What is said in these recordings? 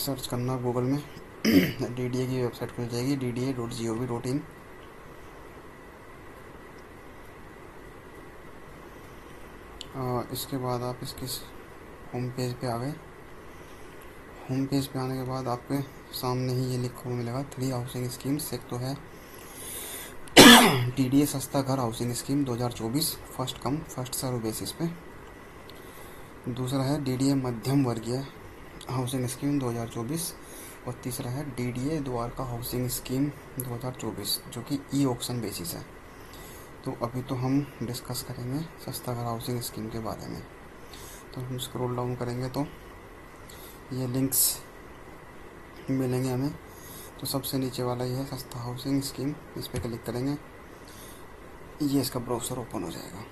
Search करना Google में DDA की वेबसाइट खुल जाएगी, dda.gov.in। इसके बाद आप इसके होम पेज पे आ गए। होम पेज पे आने के बाद आपके सामने ही ये लिखा हुआ मिलेगा 3 हाउसिंग स्कीम्स। एक तो है डीडीए सस्ता घर housing scheme 2024 first come first serve basis पे। दूसरा है डीडीए मध्यम वर्गीय हाउसिंग स्कीम 2024 और तीसरा है डीडीए द्वारका हाउसिंग स्कीम 2024 जो कि ई ऑक्शन बेसिस है। तो अभी तो हम डिस्कस करेंगे सस्ता घर हाउसिंग स्कीम के बारे में। तो हम स्क्रॉल डाउन करेंगे तो ये लिंक्स मिलेंगे हमें। तो सबसे नीचे वाला ये है सस्ता हाउसिंग स्कीम, इस पर क्लिक करेंगे, ये इसका ब्राउज़र ओपन हो जाएगा।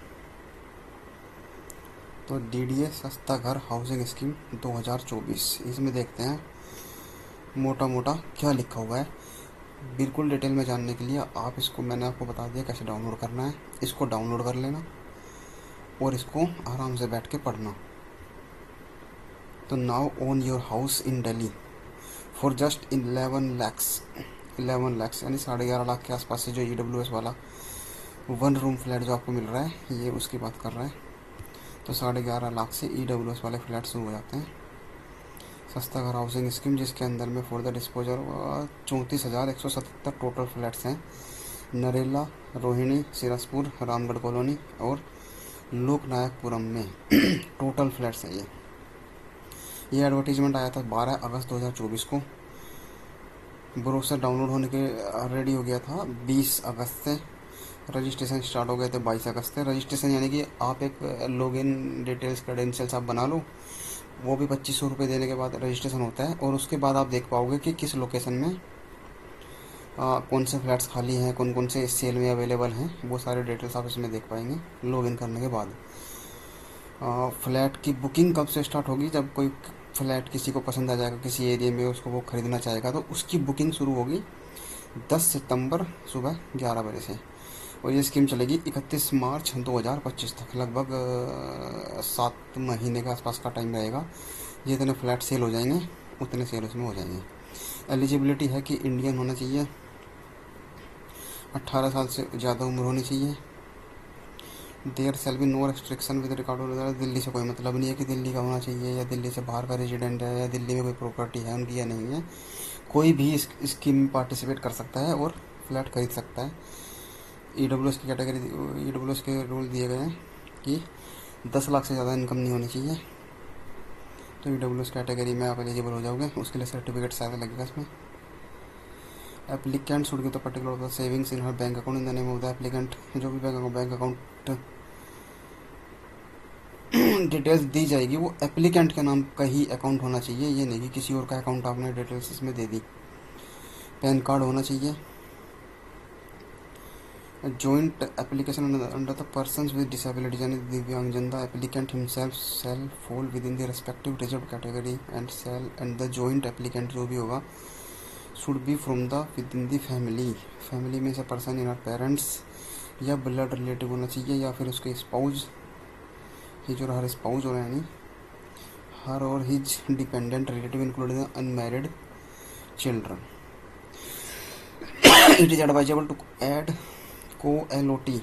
तो डीडीए सस्ता घर हाउसिंग स्कीम 2024 इसमें देखते हैं मोटा मोटा क्या लिखा हुआ है। बिल्कुल डिटेल में जानने के लिए आप इसको, मैंने आपको बता दिया कैसे डाउनलोड करना है। इसको डाउनलोड कर लेना और इसको आराम से बैठ के पढ़ना। तो now own your house in Delhi for just 11 lakh यानी 11.5 लाख के आसपास से जो EWS वाला 1 रूम फ्लैट जो आपको मिल रहा है, ये उसकी बात कर रहा है। तो 11.5 लाख से EWS वाले फ्लैट शुरू हो जाते हैं। सस्ता घर हाउसिंग स्कीम जिसके अंदर में for the disposal 34,177 total flats हैं। नरेला, रोहिणी, सिरसपुर, रामगढ़ कॉलोनी और लोकनायकपुरम में टोटल फ्लैट्स हैं। ये एडवर्टीजमेंट आया था 12 अगस्त 2024 को। ब्रोशर डाउनलोड होने के रेडी हो गया था 20 अगस्त से। रजिस्ट्रेशन स्टार्ट हो गए थे 22 अगस्त से। रजिस्ट्रेशन यानी कि आप एक लॉगिन डिटेल्स क्रेडेंशियल्स आप बना लो, वो भी 2500 रुपये देने के बाद रजिस्ट्रेशन होता है। और उसके बाद आप देख पाओगे कि किस लोकेशन में कौन से फ्लैट्स खाली हैं, कौन कौन से सेल में अवेलेबल हैं, वो सारे डिटेल्स आप इसमें देख पाएंगे लॉगिन करने के बाद। फ्लैट की बुकिंग कब से स्टार्ट होगी? जब कोई फ्लैट किसी को पसंद आ जाएगा किसी एरिया में, उसको वो ख़रीदना चाहेगा, तो उसकी बुकिंग शुरू होगी 10 सितंबर सुबह 11 बजे से। और ये स्कीम चलेगी 31 मार्च 2025 तक। लगभग 7 महीने के आसपास का टाइम रहेगा। जितने फ्लैट सेल हो जाएंगे उतने सेल उसमें हो जाएंगे। एलिजिबिलिटी है कि इंडियन होना चाहिए, 18 साल से ज़्यादा उम्र होनी चाहिए। There shall be no restriction with record of Delhi से कोई मतलब नहीं है कि दिल्ली का होना चाहिए या दिल्ली से बाहर का रेजिडेंट है या दिल्ली में कोई प्रॉपर्टी है उनकी या नहीं है। कोई भी इस स्कीम में पार्टिसिपेट कर सकता है और फ्लैट खरीद सकता है। EWS की कैटेगरी, EWS के रूल दिए गए हैं कि 10 लाख से ज़्यादा इनकम नहीं होनी चाहिए। तो EWS कैटेगरी में आप एलिजिबल हो जाओगे। उसके लिए सर्टिफिकेट शायद लगेगा इसमें। Applicant should give the particular of the savings in her bank account in the name of the applicant. जो भी बैंक अकाउंट डिटेल्स दी जाएगी वो एप्लीकेंट के नाम का ही अकाउंट होना चाहिए, ये नहीं कि किसी और का अकाउंट आपने डिटेल्स इसमें दे दी। पैन कार्ड होना चाहिए। Joint application under the persons with disability यानी दिव्यांगजन, the applicant himself shall fall within the respective reserve category and the joint applicant जो भी होगा should be from the within the family में से person in are parents या blood relative होना चाहिए या फिर उसके स्पाउज, हिज और हर स्पाउज और यानी हर और his dependent relative including unmarried children. It is advisable to add co-LOT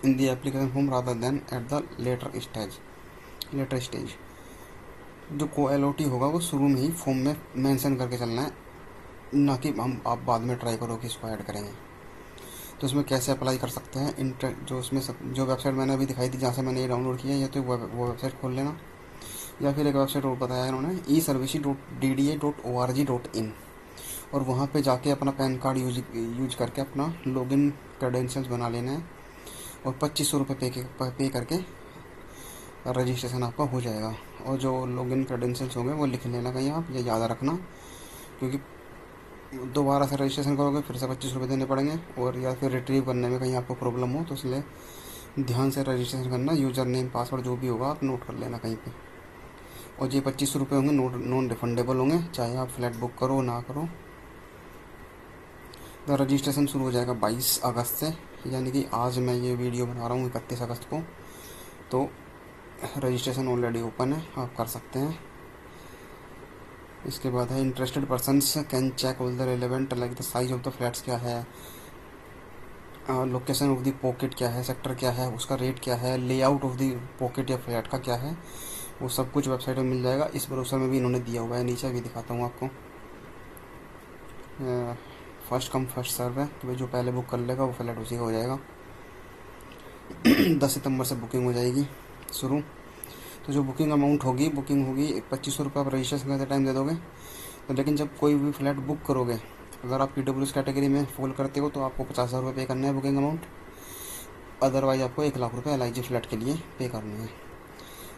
in the application form rather than at the later stage। जो co-LOT होगा वो शुरू में ही फॉर्म में मेंशन करके चलना है, ना कि आप बाद में ट्राई करो कि इसको ऐड करेंगे। तो इसमें कैसे अप्लाई कर सकते हैं, जो उसमें जो वेबसाइट मैंने अभी दिखाई थी जहाँ से मैंने ये डाउनलोड किया है, तो वो वेबसाइट खोल लेना, या फिर एक वेबसाइट और बताया इन्होंने eservices.dda.org.in, और वहाँ पे जाके अपना पैन कार्ड यूज करके अपना लॉगिन क्रेडेंशियल्स बना लेना है और 2500 रुपये पे करके रजिस्ट्रेशन आपका हो जाएगा। और जो लॉगिन क्रेडेंशियल्स होंगे वो लिख लेना कहीं, आप ये याद रखना, क्योंकि दोबारा से रजिस्ट्रेशन करोगे फिर से 25 रुपये देने पड़ेंगे, और या फिर रिट्रीव करने में कहीं आपको प्रॉब्लम हो, तो इसलिए ध्यान से रजिस्ट्रेशन करना। यूज़र नेम पासवर्ड जो भी होगा आप नोट कर लेना कहीं पे। और ये 25 रुपये होंगे नॉन रिफंडेबल होंगे, चाहे आप फ्लैट बुक करो ना करो। तो रजिस्ट्रेशन शुरू हो जाएगा 22 अगस्त से, यानी कि आज मैं ये वीडियो बना रहा हूँ 31 अगस्त को, तो रजिस्ट्रेशन ऑलरेडी ओपन है, आप कर सकते हैं। इसके बाद है interested persons can check all the relevant like the size of the flats क्या है, लोकेशन ऑफ द पॉकेट क्या है, सेक्टर क्या है, उसका रेट क्या है, लेआउट ऑफ द पॉकेट या फ्लैट का क्या है, वो सब कुछ वेबसाइट में मिल जाएगा। इस ब्रोशर में भी इन्होंने दिया हुआ है, नीचे भी दिखाता हूँ आपको। फर्स्ट कम फर्स्ट सर्व है कि भाई जो पहले बुक कर लेगा वो फ्लैट उसी का हो जाएगा। 10 सितंबर से बुकिंग हो जाएगी शुरू। तो जो बुकिंग अमाउंट होगी, बुकिंग होगी 2500 रुपये आप रजिस्ट्रेशन करते टाइम दे दोगे। तो लेकिन जब कोई भी फ्लैट बुक करोगे, अगर आप PWS कैटेगरी में फॉल करते हो तो आपको 50,000 रुपये पे करना है बुकिंग अमाउंट। अदरवाइज आपको 1,00,000 रुपये LIG फ्लैट के लिए पे करने हैं।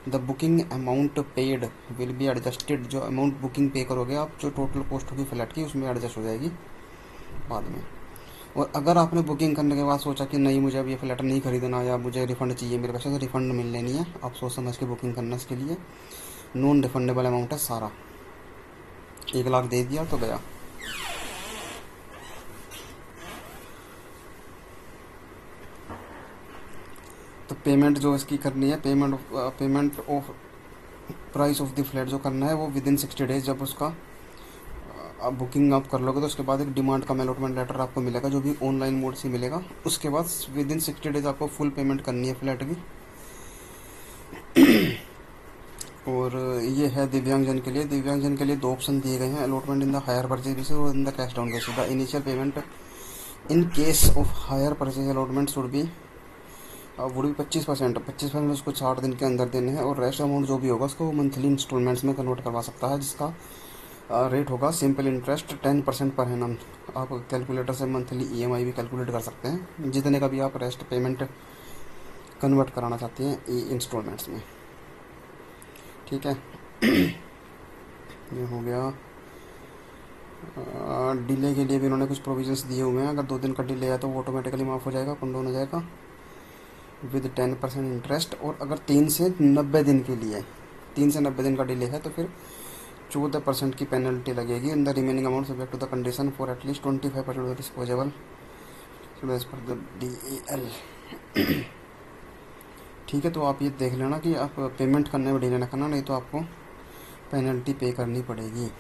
The booking amount paid will be adjusted, जो अमाउंट बुकिंग पे करोगे आप, जो टोटल कॉस्ट होगी फ्लैट की उसमें एडजस्ट हो जाएगी बाद में। और अगर आपने बुकिंग करने के बाद सोचा कि नहीं मुझे अब ये फ्लैट नहीं खरीदना या मुझे रिफ़ंड चाहिए मेरे पैसे, तो रिफ़ंड मिल लेनी है। आप सोच समझ के बुकिंग करना इसके लिए। नॉन रिफंडेबल अमाउंट है सारा। 1,00,000 दे दिया तो गया। तो पेमेंट जो इसकी करनी है, payment of price of the flat जो करना है वो विद इन 60 डेज, जब उसका आप बुकिंग आप कर लोगे तो उसके बाद एक डिमांड का अलॉटमेंट लेटर आपको मिलेगा, जो भी ऑनलाइन मोड से मिलेगा। उसके बाद विद इन 60 डेज आपको फुल पेमेंट करनी है फ्लैट की। और ये है दिव्यांगजन के लिए। दिव्यांगजन के लिए 2 ऑप्शन दिए गए हैं, allotment in the hire purchase basis और in the cash down basis. The initial payment in case of hire purchase allotment should be would भी 25%। 25% उसको 60 दिन के अंदर देने हैं, और रेस्ट अमाउंट जो भी होगा उसको वो मंथली इंस्टॉलमेंट्स में कन्वर्ट करवा सकता है, जिसका रेट होगा सिंपल इंटरेस्ट 10% पर एनम। आप कैलकुलेटर से मंथली EMI भी कैलकुलेट कर सकते हैं, जितने का भी आप रेस्ट पेमेंट कन्वर्ट कराना चाहते हैं इंस्टॉलमेंट्स में। ठीक है। ये हो गया। डिले के लिए भी उन्होंने कुछ प्रोविजंस दिए हुए हैं। अगर 2 दिन का डिले है तो वो ऑटोमेटिकली माफ़ हो जाएगा, कंडोन हो जाएगा विद 10% इंटरेस्ट। और अगर 3 से 90 दिन के लिए, 3 से 90 दिन का डिले है तो फिर 14% की पेनल्टी लगेगी। In the remaining amount subject to the condition for at least 25% of disposable as per the DAL। ठीक है, तो आप ये देख लेना कि आप पेमेंट करने में डिले ना करना, नहीं तो आपको पेनल्टी पे करनी पड़ेगी।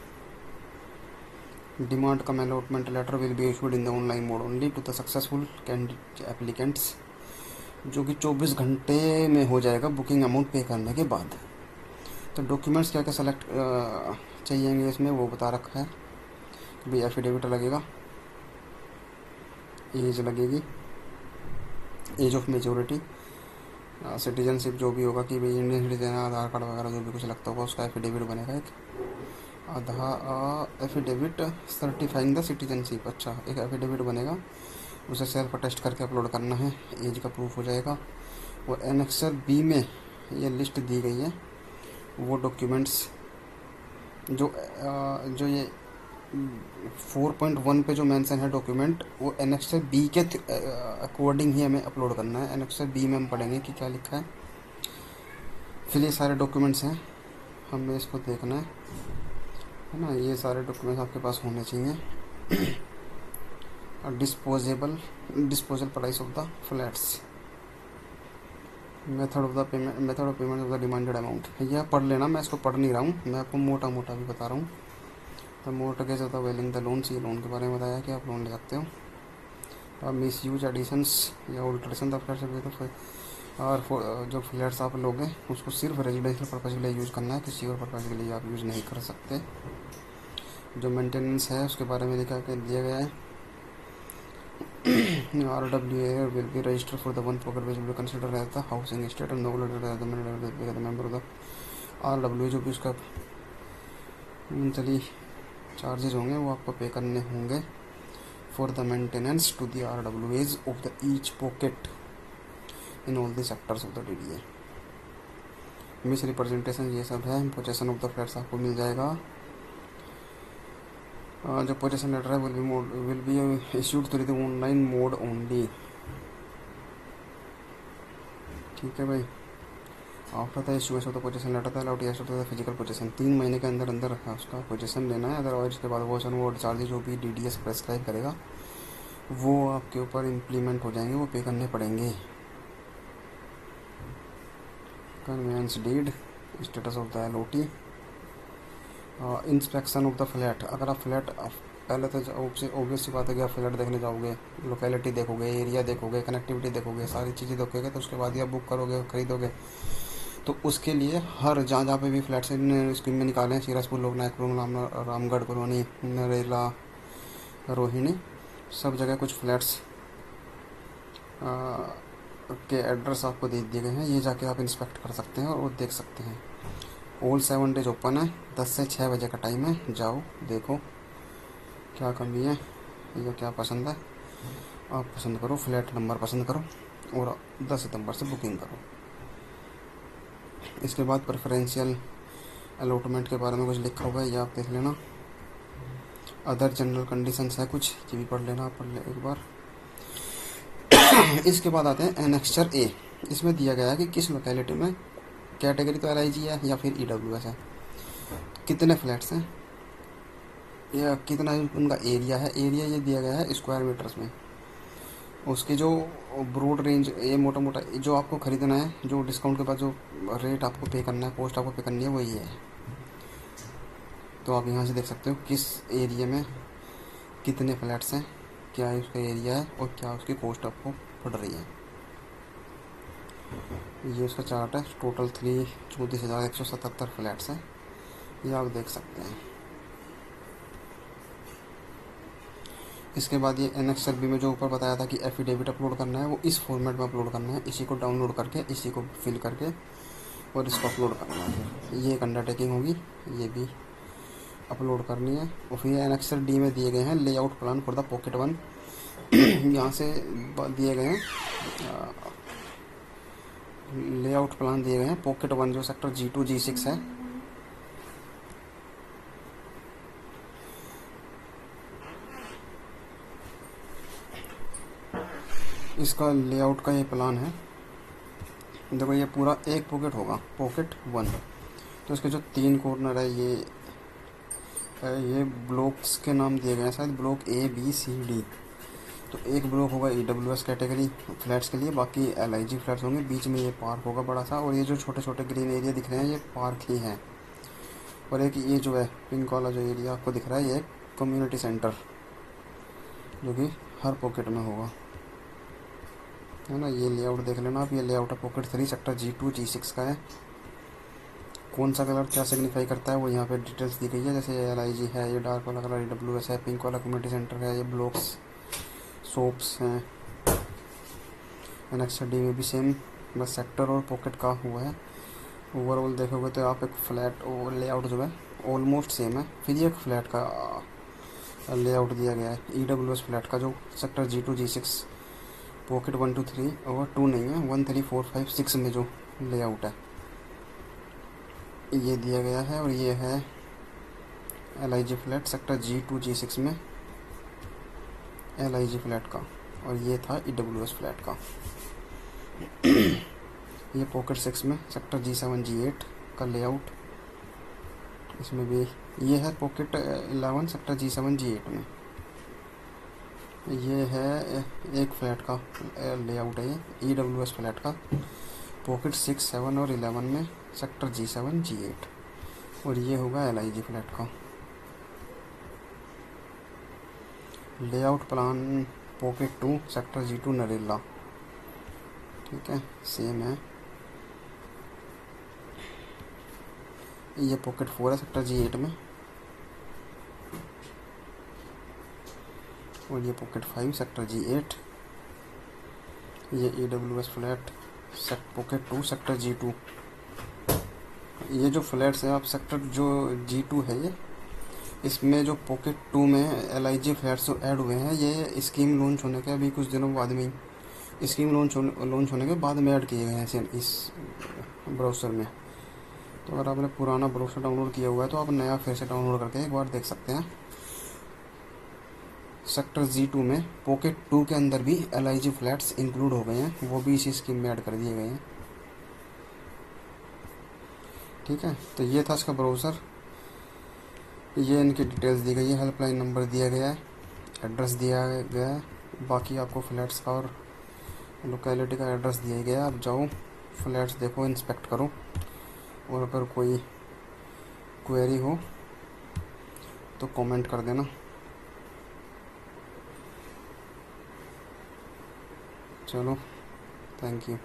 डिमांड का allotment letter will be issued in the online mode only to the successful candidate applicants, जो कि 24 घंटे में हो जाएगा बुकिंग अमाउंट पे करने के बाद। तो डॉक्यूमेंट्स क्या क्या सेलेक्ट चाहिएंगे इसमें वो बता रखा है। भाई एफिडेविट लगेगा, एज लगेगी, एज ऑफ मेजोरिटी, सिटीजनशिप जो भी होगा कि भाई इंडियन सिटीजन, आधार कार्ड वगैरह जो भी कुछ लगता होगा उसका एफिडेविट बनेगा एक। आधार एफिडेविट सर्टिफाइंग द सिटीजनशिप, अच्छा एक एफिडेविट बनेगा, उसे सेल्फ अटेस्ट करके अपलोड करना है, एज का प्रूफ हो जाएगा। और एनेक्सर B में ये लिस्ट दी गई है वो डॉक्यूमेंट्स जो ये 4.1 पे जो मेंशन है डॉक्यूमेंट, वो एनेक्सर B के अकॉर्डिंग ही हमें अपलोड करना है। एनेक्सर B में हम पढ़ेंगे कि क्या लिखा है। फिर ये सारे डॉक्यूमेंट्स हैं, हमें इसको देखना है ना। ये सारे डॉक्यूमेंट्स आपके पास होने चाहिए। Disposal price of the flats, method of payment of the demanded amount. यह पढ़ लेना, मैं इसको पढ़ नहीं रहा हूँ, मैं आपको मोटा मोटा भी बता रहा हूँ। The mortgage of the availing the loans, ये लोन के बारे में बताया कि आप लोन ले सकते हो। अब मिस यूज एडिशंस या ऑल्ट्रेशन द फ्लैट्स, और जो फ्लैट्स आप लोगे उसको सिर्फ रेजिडेंशियल पर्पज़ के लिए यूज़ करना है, किसी और पर्पज़ के लिए आप यूज़ नहीं कर सकते। जो मेंटेनेंस है उसके बारे में दिया गया है। RWA will be registered for the one pocket which will be considered as the housing estate and no longer as the member of the RWA। जो भी उसका मंथली चार्जेस होंगे वो आपको पे करने होंगे for the maintenance to the RWAs of the each pocket in all the sectors of the DDA। Misrepresentation ये सब है। पोजेशन ऑफ द फ्लैट्स आपको मिल जाएगा। जो पोजेशन लेटर है will be issued through the online mode only. ठीक है भाई। After the issuance of the possession letter the allowed to the physical possession, 3 महीने के अंदर अंदर उसका पोजेशन लेना है। अदरवाइज उसके बाद वोशन वो चार्जेज जो भी DDS प्रेस्क्राइब करेगा वो आपके ऊपर इम्प्लीमेंट हो जाएंगे, वो पे करने पड़ेंगे। Conveyance deed, status of the LOT, inspection of the flat. अगर आप फ्लैट पहले तो ऑब्वियस सी बात है कि आप फ्लैट देखने जाओगे, लोकेलिटी देखोगे, एरिया देखोगे, कनेक्टिविटी देखोगे, सारी चीज़ें देखोगे, तो उसके बाद ही आप बुक करोगे, खरीदोगे। तो उसके लिए हर जहाँ जहाँ पे भी फ्लैट्स इन स्कीम में निकाले हैं, सीरसपुर, लोकनायक, रामगढ़ कॉलोनी, नरेला, रोहिणी, सब जगह कुछ फ्लैट्स के एड्रेस आपको दे दिए गए हैं। ये जाके आप इंस्पेक्ट कर सकते हैं और देख सकते हैं। ऑल 7 डेज ओपन है, 10 से 6 बजे का टाइम है। जाओ देखो क्या कमी है या क्या पसंद है, आप पसंद करो, फ्लैट नंबर पसंद करो और 10 सितंबर से बुकिंग करो। इसके बाद प्रेफरेंशियल अलॉटमेंट के बारे में कुछ लिखा हुआ है, ये आप देख लेना। अदर जनरल कंडीशंस है कुछ, ये भी पढ़ लेना, पढ़ ले एक बार। इसके बाद आते हैं एनेक्चर ए। इसमें दिया गया है कि किस लोकेलिटी में कैटेगरी तो LIG है या फिर EWS है, कितने फ्लैट्स हैं या कितना उनका एरिया है। एरिया ये दिया गया है स्क्वायर मीटर्स में। उसकी जो ब्रॉड रेंज, ये मोटा मोटा जो आपको ख़रीदना है, जो डिस्काउंट के बाद जो रेट आपको पे करना है, कॉस्ट आपको पे करनी है, वो ये है। तो आप यहाँ से देख सकते हो किस एरिया में कितने फ्लैट्स हैं, क्या है उसका एरिया है और क्या उसकी कॉस्ट आपको पड़ रही है। ये उसका चार्ट है। टोटल 34,177 फ्लैट्स हैं, ये आप देख सकते हैं। इसके बाद ये एनेक्सर बी में जो ऊपर बताया था कि एफिडेविट अपलोड करना है, वो इस फॉर्मेट में अपलोड करना है। इसी को डाउनलोड करके, इसी को फिल करके और इसको अपलोड करना है। फिर ये एक अंडरटेकिंग होगी, ये भी अपलोड करनी है। और फिर एनेक्सर डी में दिए गए हैं layout plan for the pocket 1। यहाँ से दिए गए हैं लेआउट प्लान दिए गए हैं पॉकेट 1, जो सेक्टर G2 G6 है। इसका लेआउट का ये प्लान है। देखो ये पूरा एक पॉकेट होगा, पॉकेट 1। तो इसके जो 3 कॉर्नर है, ये ब्लॉक्स के नाम दिए गए हैं शायद, block A B C D। तो एक ब्लॉक होगा EWS कैटेगरी फ्लैट्स के लिए, बाकी LIG फ्लैट्स होंगे। बीच में ये पार्क होगा बड़ा सा, और ये जो छोटे छोटे ग्रीन एरिया दिख रहे हैं, ये पार्क ही हैं। और एक ये जो है पिंक वाला जो एरिया आपको दिख रहा है, ये एक कम्युनिटी सेंटर, जो कि हर पॉकेट में होगा, है ना। ये लेआउट देख लेना आप। ये लेआउट है पॉकेट 3 सेक्टर G2 G6 का है। कौन सा कलर क्या सिग्निफाई करता है वो यहाँ पे डिटेल्स दी गई है। जैसे ये LIG है, ये डार्क वाला कलर EWS है, पिंक वाला कम्युनिटी सेंटर है, ये ब्लॉक्स शॉप्स हैं। एनेक्सर डी में भी सेम, बस सेक्टर और पॉकेट का हुआ है। ओवरऑल देखोगे तो आप एक फ्लैट और लेआउट जो है ऑलमोस्ट सेम है। फिर ये एक फ्लैट का लेआउट दिया गया है EWS फ्लैट का, जो सेक्टर G2 G6 पॉकेट 1 2 3 और 2 नहीं है, 1 3 4 5 6 में जो लेआउट है ये दिया गया है। और ये है LIG flat sector G2 G6 में LIG फ्लैट का, और ये था EWS फ्लैट का। ये पॉकेट 6 में सेक्टर G7 G8 का लेआउट। इसमें भी ये है पॉकेट 11 सेक्टर G7 G8 में। ये है एक फ्लैट का लेआउट है, ये EWS फ्लैट का, पॉकेट 6 7 और 11 में सेक्टर G7 G8। और ये होगा LIG फ्लैट का layout plan pocket 2 sector G2 Narela. ठीक है, सेम है। ये पॉकेट 4 है सेक्टर G8 में, और ये पॉकेट 5 सेक्टर G8। ये EWS flat pocket 2 sector G2। ये जो फ्लैट्स हैं आप सेक्टर जो G2 है, ये इसमें जो पॉकेट 2 में LIG फ्लैट्स जो ऐड हुए हैं, ये स्कीम लॉन्च होने के अभी कुछ दिनों बाद में ही, स्कीम लॉन्च होने के बाद में ऐड किए गए हैं इस ब्राउज़र में। तो अगर आपने पुराना ब्राउज़र डाउनलोड किया हुआ है तो आप नया फिर से डाउनलोड करके एक बार देख सकते हैं। सेक्टर G2 में पॉकेट 2 के अंदर भी LIG फ्लैट्स इंक्लूड हो गए हैं, वो भी इसी स्कीम में ऐड कर दिए गए हैं। ठीक है, तो ये था इसका ब्राउज़र। ये इनकी डिटेल्स दी गई है, हेल्पलाइन नंबर दिया गया है, एड्रेस दिया गया है, बाकी आपको फ्लैट्स का और लोकेलिटी का एड्रेस दिया गया है। आप जाओ फ्लैट्स देखो, इंस्पेक्ट करो, और अगर कोई क्वेरी हो तो कमेंट कर देना। चलो, थैंक यू।